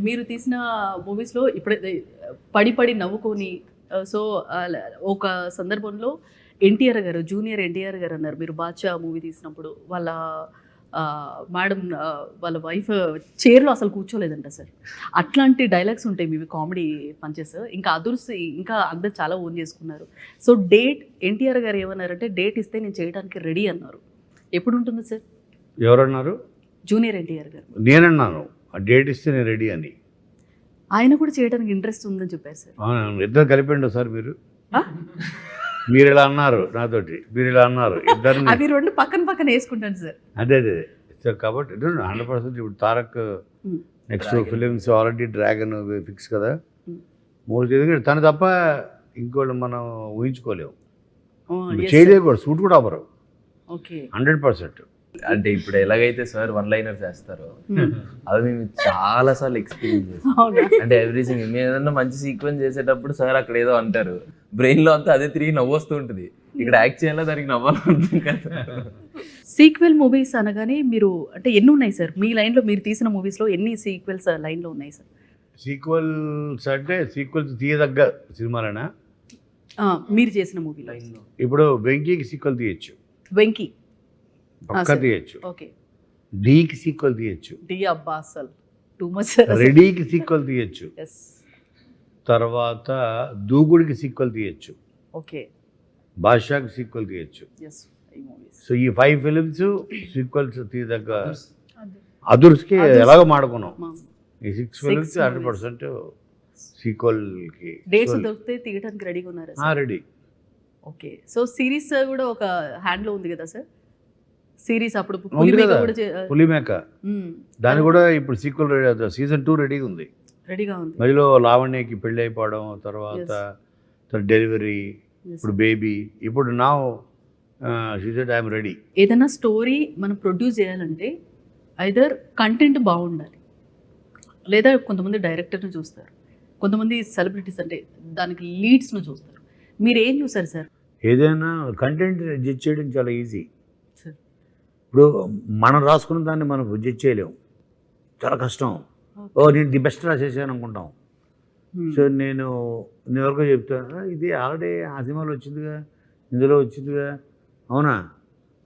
మీరు తీసిన మూవీస్‌లో ఇప్పుడైతే పడి పడి నవ్వుకొని సో ఒక సందర్భంలో ఎన్టీఆర్ గారు, జూనియర్ ఎన్టీఆర్ గారు అన్నారు. మీరు 'బాద్‌షా' మూవీ తీసినప్పుడు వాళ్ళ మేడం వాళ్ళ వైఫ్ చైర్‌లో అసలు కూర్చోలేదంట సార్. అట్లాంటి డైలాగ్స్ ఉంటాయి మీవి కామెడీ పంచెస్. ఇంకా అదుర్స్ ఇంకా అందరూ చాలా ఓన్ చేసుకున్నారు. సో ఎన్టీఆర్ గారు ఏమన్నారంటే డేట్ ఇస్తే నేను చేయడానికి రెడీ అన్నారు. ఎప్పుడు ఉంటుంది సార్? ఎవరన్నారు? జూనియర్ ఎన్టీఆర్ గారు. నేనన్నాను ఆ డేట్ ఇస్తే నేను రెడీ అని. ఆయన కూడా చేయడానికి ఇంట్రెస్ట్ ఉందని చెప్పారు సార్. ఇద్దరు కలిపండి సార్ మీరు ఇలా అన్నారు నాతోటి, మీరు ఇలా అన్నారు ఇద్దరు. అవి రెండు పక్కన పక్కన వేసుకుంటాను సార్. అదే సార్ కాబట్టి 100% ఇప్పుడు Tarak next films already dragon fix కదా. మూడు తను తప్ప ఇంకోళ్ళు మనం ఊహించుకోలేము, చేయలేవు కూడా, సూట్ కూడా అవ్వరు. 100%. అంటే ఇప్పుడు ఎలాగైతే సార్ వన్ లైనర్స్ వేస్తారో అది మేము చాలా సార్లు ఎక్స్పీరియన్స్ చేస్తాం. అంటే ఎవ్రీథింగ్ మేము ఏదన్నా మంచి సీక్వెన్స్ చేసేటప్పుడు సార్ అక్కడ ఏదో అంటారు, బ్రెయిన్ లో అంతా అదే తిరిగి నవ్వొస్తూ ఉంటుంది. ఇక్కడ యాక్ట్ చేయాలో దానికి నవ్వాలంటుంది కదా. సీక్వెల్ మూవీస్ అనగానే మీరు అంటే ఎన్ని ఉన్నాయి సార్ మీ లైన్లో? మీరు తీసిన మూవీస్లో ఎన్ని సీక్వెల్స్ లైన్లో ఉన్నాయి సార్? సీక్వెల్స్ అంటే సీక్వెల్స్ తీయదగ్గ సినిమాలనా? మీరు చేసిన మూవీలో ఇప్పుడు వెంకీకి సీక్వెల్ తీయచ్చు, వెంకీ పక్కా తీయచ్చు. ఓకే. డీకి సీక్వెల్ తీయచ్చు, డి అబ్బా అసలు టూ మచ్. రెడీకి సీక్వెల్ తీయచ్చు, తర్వాత దూకుడికి సీక్వెల్ తీయచ్చు, ఓకే, బాద్‌షాకి సీక్వెల్ తీయచ్చు. సో ఈ 5 ఫిలిమ్స్ సీక్వెల్స్ తీయదగ్గ. అదుర్స్కి ఎలాగో మాడుకున్నాం. ఈ 6 ఫిలిమ్స్ 100% సీక్వెల్కి డేట్స్ దొరికితే తీయడానికి రెడీగా ఉన్నారు. రెడీ. ఓకే. సో సిరీస్ కూడా ఒక హ్యాండ్లో ఉంది కదా సార్? సిరీస్ అప్పుడు పులిమేక, దాని కూడా ఇప్పుడు సీక్వెల్ సీజన్ 2 రెడీగా ఉంది. మధ్యలో లావణ్యకి పెళ్ళి అయిపోవడం, తర్వాత డెలివరీ, ఇప్పుడు బేబీ, ఇప్పుడు నా ఐఎమ్ రెడీ. ఏదైనా స్టోరీ మనం ప్రొడ్యూస్ చేయాలంటే ఐదర్ కంటెంట్ బాగుండాలి, లేదా కొంతమంది డైరెక్టర్ని చూస్తారు, కొంతమంది సెలబ్రిటీస్ అంటే దానికి లీడ్స్ను చూస్తారు. మీరు ఏం చూసారు సార్? ఏదైనా కంటెంట్ జడ్జ్ చేయడం చాలా ఈజీ. ఇప్పుడు మనం రాసుకున్న దాన్ని మనం జడ్జ్ చేయలేము, చాలా కష్టం. నేను ది బెస్ట్ రాసేసాను అనుకుంటాం. సో నేను ఎవరికో చెప్తాను, ఇది ఆల్రెడీ ఆ సినిమాలో వచ్చిందిగా, ఇందులో వచ్చిందిగా, అవునా,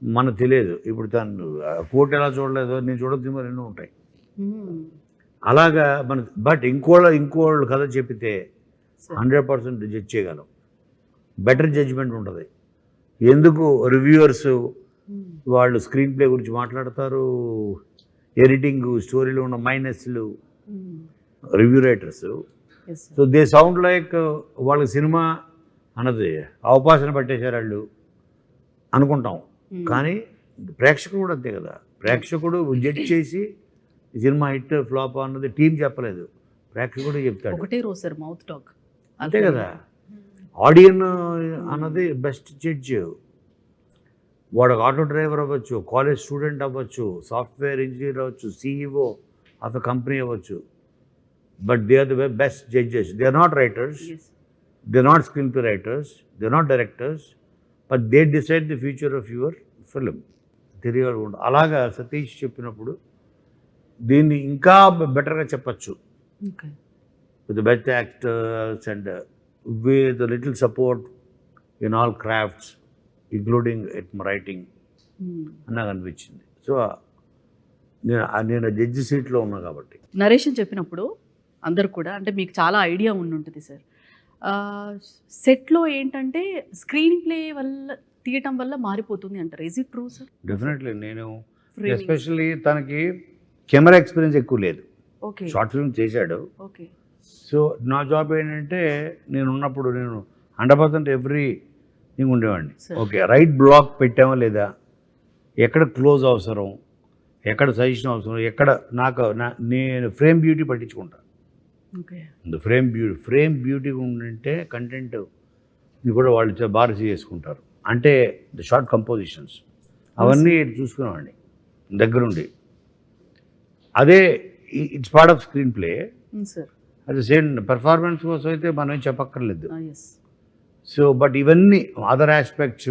మనకు తెలియదు. ఇప్పుడు తను కోర్టు ఎలా చూడలేదో నేను చూడదు, సినిమాలు ఎన్నో ఉంటాయి అలాగా మన. బట్ ఇంకోళ్ళు కథ చెప్పితే 100% జడ్జ్ చేయగలం, బెటర్ జడ్జిమెంట్ ఉంటుంది. ఎందుకు రివ్యూవర్స్ వాళ్ళు స్క్రీన్ ప్లే గురించి మాట్లాడతారు, ఎడిటింగ్, స్టోరీలో ఉన్న మైనస్లు, review writers. So they sound like వాళ్ళ సినిమా అన్నది అవకాశం పట్టేశారు వాళ్ళు అనుకుంటాం. కానీ ప్రేక్షకుడు కూడా అంతే కదా. ప్రేక్షకుడు జడ్జ్ చేసి ఈ సినిమా హిట్ ఫ్లాప్ అన్నది టీం చెప్పలేదు, ప్రేక్షకుడు చెప్తాడు. ఒకటే రోజు సార్ మౌత్ టాక్ అంతే కదా. ఆడియన్ అన్నది బెస్ట్ జడ్జ్. వాడు ఆటో డ్రైవర్ అవ్వచ్చు, కాలేజ్ స్టూడెంట్ అవ్వచ్చు, సాఫ్ట్వేర్ ఇంజనీర్ అవ్వచ్చు, CEO ఆఫ్ ఎ కంపెనీ అవ్వచ్చు. But they are the best judges. They are not writers, they are not screenplay writers, they are not directors, but they decide the future of your film. తెలియకుండా అలాగా సతీష్ చెప్పినప్పుడు దీన్ని ఇంకా బెటర్గా చెప్పచ్చు, with best actors and with little support in all crafts including writing అని నాకు అనిపించింది. సో నేను జడ్జి సీట్లో ఉన్నా కాబట్టి. నరేషన్ చెప్పినప్పుడు అందరు కూడా అంటే మీకు చాలా ఐడియా ఉంటుంది సార్. సెట్లో ఏంటంటే స్క్రీన్ ప్లే వల్ల తీయటం వల్ల మారిపోతుంది అంటారు. Is it true sir? Definitely. నేను ఎస్పెషల్లీ తనకి కెమెరా ఎక్స్పీరియన్స్ ఎక్కువ లేదు, షార్ట్ ఫిల్మ్ చేశాడు. సో నా జాబ్ ఏంటంటే నేను ఉన్నప్పుడు నేను 100% ఎవ్రీ థింగ్ ఉండేవాడిని. ఓకే, రైట్ బ్లాక్ పెట్టామా లేదా, ఎక్కడ క్లోజ్ అవసరం, ఎక్కడ సజెషన్ అవసరం, ఎక్కడ నేను ఫ్రేమ్ బ్యూటీ పట్టించుకుంటాను. ఫ్రేమ్ బ్యూటీ ఉంటే కంటెంట్ కూడా వాళ్ళు బాగా చేసుకుంటారు. అంటే ద షార్ట్ కంపోజిషన్స్ అవన్నీ చూసుకునేవాడిని దగ్గరుండి. అదే it's part off screen play. అది సేమ్ పెర్ఫార్మెన్స్ కోసం అయితే మనం ఏం చెప్పక్కర్లేదు. సో బట్ ఇవన్నీ అదర్ ఆస్పెక్ట్స్,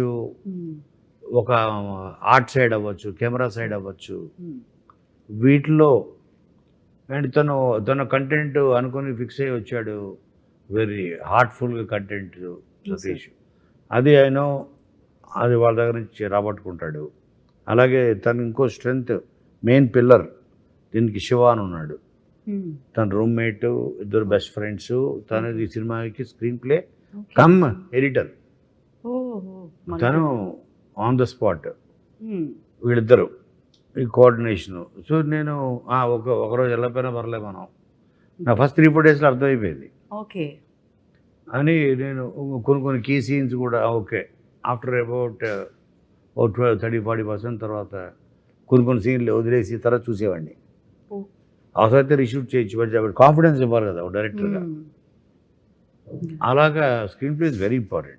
ఒక ఆర్ట్ సైడ్ అవ్వచ్చు, కెమెరా సైడ్ అవ్వచ్చు, వీటిలో అండ్ తన కంటెంట్ అనుకొని ఫిక్స్ అయ్యి వచ్చాడు, వెరీ హార్ట్ఫుల్గా కంటెంట్ సతీష్. అది ఆయన అది వాళ్ళ దగ్గర నుంచి రాబట్టుకుంటాడు. అలాగే తను ఇంకో స్ట్రెంగ్త్, మెయిన్ పిల్లర్ దీనికి శివ అని ఉన్నాడు. తన రూమ్మేట్, ఇద్దరు బెస్ట్ ఫ్రెండ్స్. తను ఈ సినిమాకి స్క్రీన్ ప్లే కమ్ ఎడిటర్. తను ఆన్ ద స్పాట్, వీళ్ళిద్దరు ఈ కోఆర్డినేషను. సో నేను ఒకరోజు వెళ్ళకపోయినా పర్లేదు మనం, నా ఫస్ట్ 3-4 డేస్లో అర్థమైపోయింది. ఓకే. అని నేను కొన్ని కీ సీన్స్ కూడా ఓకే ఆఫ్టర్ అబౌట్ 30-40% తర్వాత కొన్ని సీన్లు వదిలేసి తర్వాత చూసేవాడిని. అవసరమైతే రీషూట్ చేయొచ్చు, బట్ కాన్ఫిడెన్స్ ఇవ్వాలి కదా డైరెక్టర్గా. అలాగా screen play is very important.